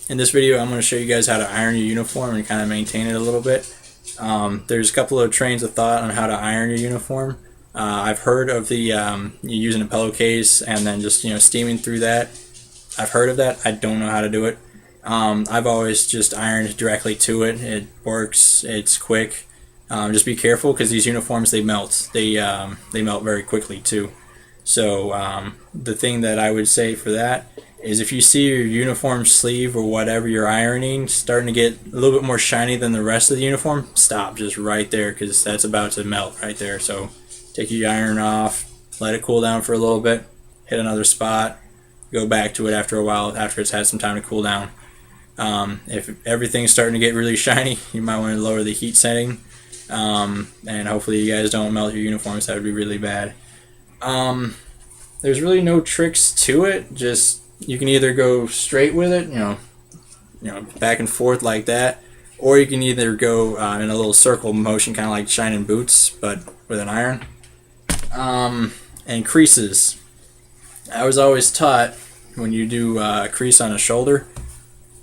In this video, I'm going to show you guys how to iron your uniform and kind of maintain it a little bit. There's a couple of trains of thought on how to iron your uniform. I've heard of the using a pillowcase and then just steaming through that. I've heard of that. I don't know how to do it. I've always just ironed directly to it. It works. It's quick. Just be careful because these uniforms, they melt. They melt very quickly too. So the thing that I would say for that is if you see your uniform sleeve or whatever you're ironing starting to get a little bit more shiny than the rest of the uniform, stop just right there because that's about to melt right there. So take your iron off, let it cool down for a little bit, hit another spot, go back to it after a while after it's had some time to cool down. If everything's starting to get really shiny, you might want to lower the heat setting, and hopefully you guys don't melt your uniforms. That would be really bad. There's really no tricks to it. Just you can either go straight with it, back and forth like that, or you can either go in a little circle motion, kind of like shining boots, but with an iron. And creases. I was always taught when you do a crease on a shoulder,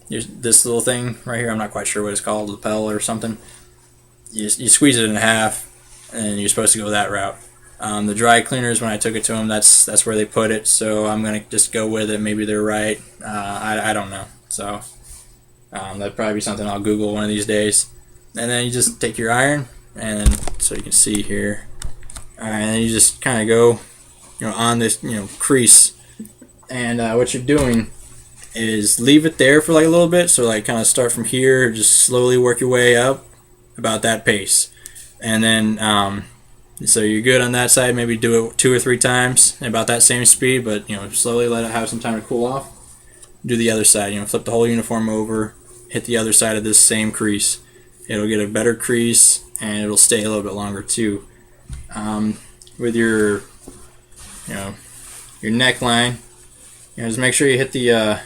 this little thing right here, I'm not quite sure what it's called, lapel or something. You squeeze it in half, and you're supposed to go that route. The dry cleaners, when I took it to them, that's where they put it. So I'm gonna just go with it. Maybe they're right. I don't know. So that'd probably be something I'll Google one of these days. And then you just take your iron, and so you can see here. And then you just kind of go, on this, crease. And what you're doing is leave it there for like a little bit. So like kind of start from here, just slowly work your way up, about that pace, and then. So you're good on that side. Maybe do it 2 or 3 times at about that same speed, but slowly let it have some time to cool off. Do the other side. Flip the whole uniform over, hit the other side of this same crease. It'll get a better crease, and it'll stay a little bit longer too. With your neckline, just make sure you hit the that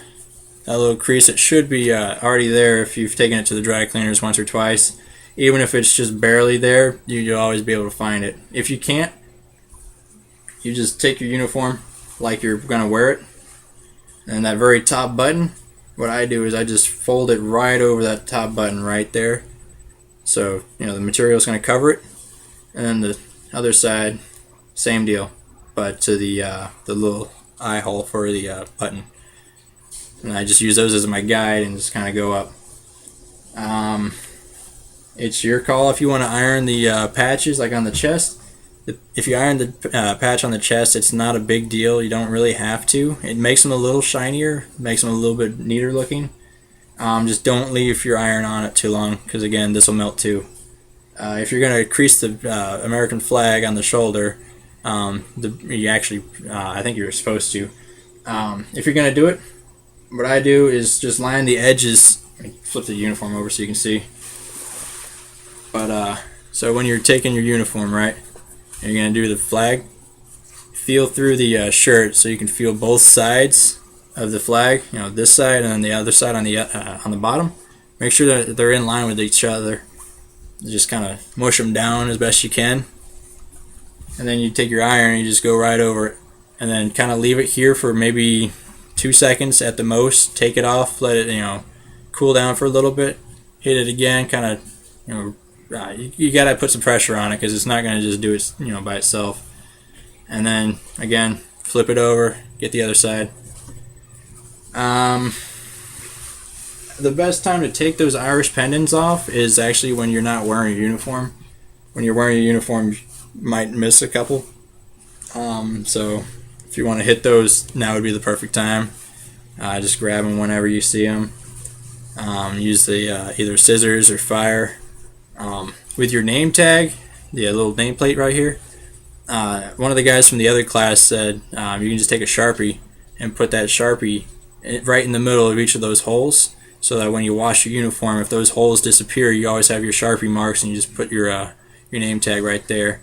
little crease. It should be already there if you've taken it to the dry cleaners once or twice. Even if it's just barely there, you'll always be able to find it. If you can't, you just take your uniform like you're going to wear it. And that very top button, what I do is I just fold it right over that top button right there. So, the material is going to cover it. And then the other side, same deal, but to the little eye hole for the button. And I just use those as my guide and just kind of go up. It's your call if you want to iron the patches like on the chest. If you iron the patch on the chest, it's not a big deal. You don't really have to. It makes them a little shinier, makes them a little bit neater looking. Just don't leave your iron on it too long because, again, this will melt too. If you're going to crease the American flag on the shoulder, you actually, I think you're supposed to. If you're going to do it, what I do is just line the edges. Let me flip the uniform over so you can see. But so when you're taking your uniform, right, and you're going to do the flag, feel through the shirt so you can feel both sides of the flag, this side and then the other side on the bottom. Make sure that they're in line with each other. Just kind of mush them down as best you can. And then you take your iron and you just go right over it. And then kind of leave it here for maybe 2 seconds at the most. Take it off, let it, cool down for a little bit. Hit it again, kind of, you gotta put some pressure on it because it's not gonna just do it, by itself. And then again, flip it over, get the other side. The best time to take those Irish pendants off is actually when you're not wearing your uniform. When you're wearing your uniform, you might miss a couple. So if you want to hit those, now would be the perfect time. Just grab them whenever you see them. Use the either scissors or fire. With your name tag, the little nameplate right here, one of the guys from the other class said you can just take a Sharpie and put that Sharpie right in the middle of each of those holes so that when you wash your uniform, if those holes disappear, you always have your Sharpie marks and you just put your name tag right there.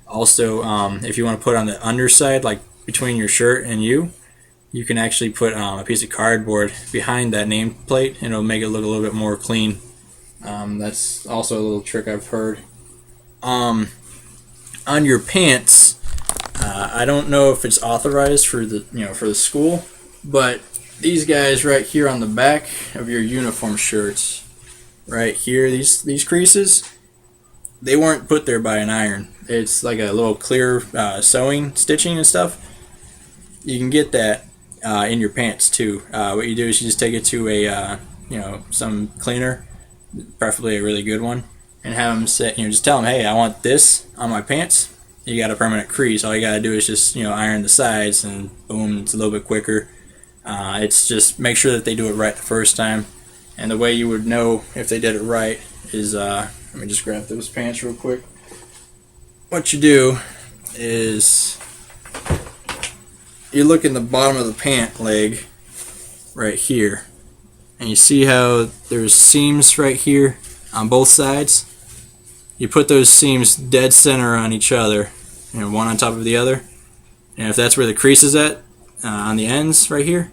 Also, if you want to put on the underside, like between your shirt and you can actually put a piece of cardboard behind that nameplate and it'll make it look a little bit more clean. That's also a little trick I've heard. On your pants, I don't know if it's authorized for the for the school, but these guys right here on the back of your uniform shirts, right here, these creases, they weren't put there by an iron. It's like a little clear sewing stitching and stuff. You can get that in your pants too. What you do is you just take it to a some cleaner, preferably a really good one, and have them set. Just tell them, hey, I want this on my pants. You got a permanent crease. All you gotta do is just iron the sides, and boom, it's a little bit quicker. It's just make sure that they do it right the first time. And the way you would know if they did it right is, let me just grab those pants real quick. What you do is you look in the bottom of the pant leg right here, and you see how there's seams right here on both sides. You put those seams dead center on each other, one on top of the other, and if that's where the crease is at on the ends right here,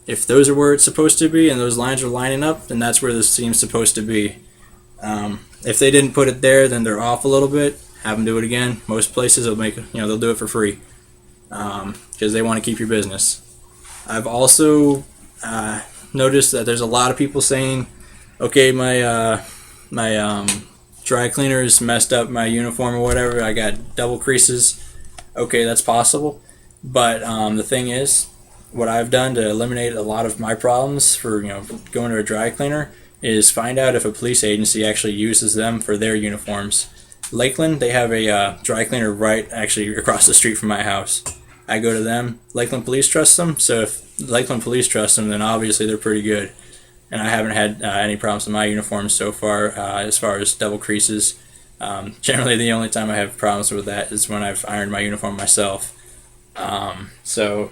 if those are where it's supposed to be and those lines are lining up, then that's where the seam's supposed to be. If they didn't put it there, then they're off a little bit. Have them do it again. Most places will they'll do it for free because they want to keep your business. I've also noticed that there's a lot of people saying, okay, my dry cleaners messed up my uniform or whatever, I got double creases. Okay, that's possible, but the thing is, what I've done to eliminate a lot of my problems for going to a dry cleaner is find out if a police agency actually uses them for their uniforms. Lakeland, they have a dry cleaner right actually across the street from my house. I go to them. Lakeland Police trusts them, so if Lakeland Police trust them, then obviously they're pretty good. And I haven't had any problems with my uniforms so far as double creases. Generally, the only time I have problems with that is when I've ironed my uniform myself. So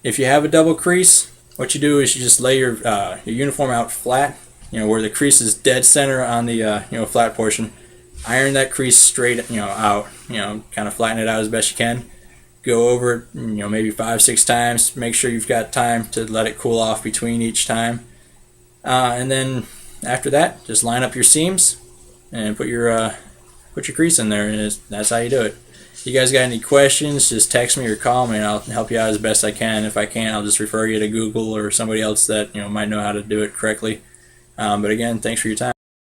if you have a double crease, what you do is you just lay your uniform out flat, where the crease is dead center on the flat portion. Iron that crease straight out, kind of flatten it out as best you can. Go over it, maybe 5-6 times. Make sure you've got time to let it cool off between each time. And then after that, just line up your seams and put your crease in there, and that's how you do it. If you guys got any questions, just text me or call me, and I'll help you out as best I can. If I can't, I'll just refer you to Google or somebody else that might know how to do it correctly. But again, thanks for your time.